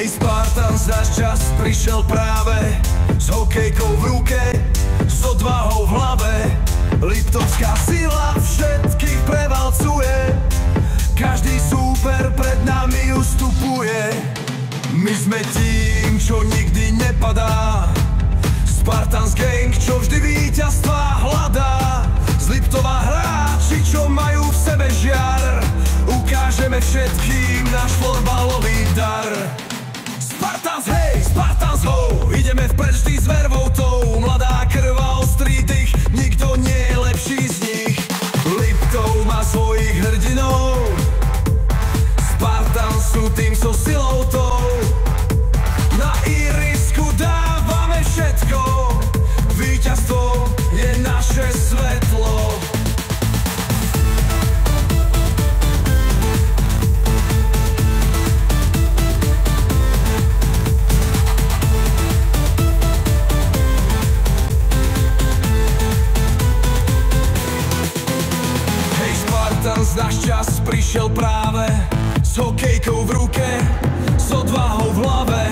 Hej Spartans, náš čas prišiel práve, s hokejkou v ruke, s odvahou v hlave. Liptovská sila všetkých prevalcuje, každý súper pred nami ustupuje. My sme tým, čo nikdy nepadá, Spartans gang, čo vždy víťazstva hľadá. Z Liptova hráči, čo majú v sebe žiar, ukážeme všetkým náš florbalový dar. Spartans hej, Spartans ho, ideme vpred vždy s vervou tou. Mladá krv a ostrý dých, nikto nie je lepší z nich. Liptov má svojich hrdinov, Spartans sú tým so silou tou. Na ihrisku dávame všetko, víťazstvo je naše svetlo. Náš čas prišiel práve, s hokejkou v ruke, s odvahou v hlave.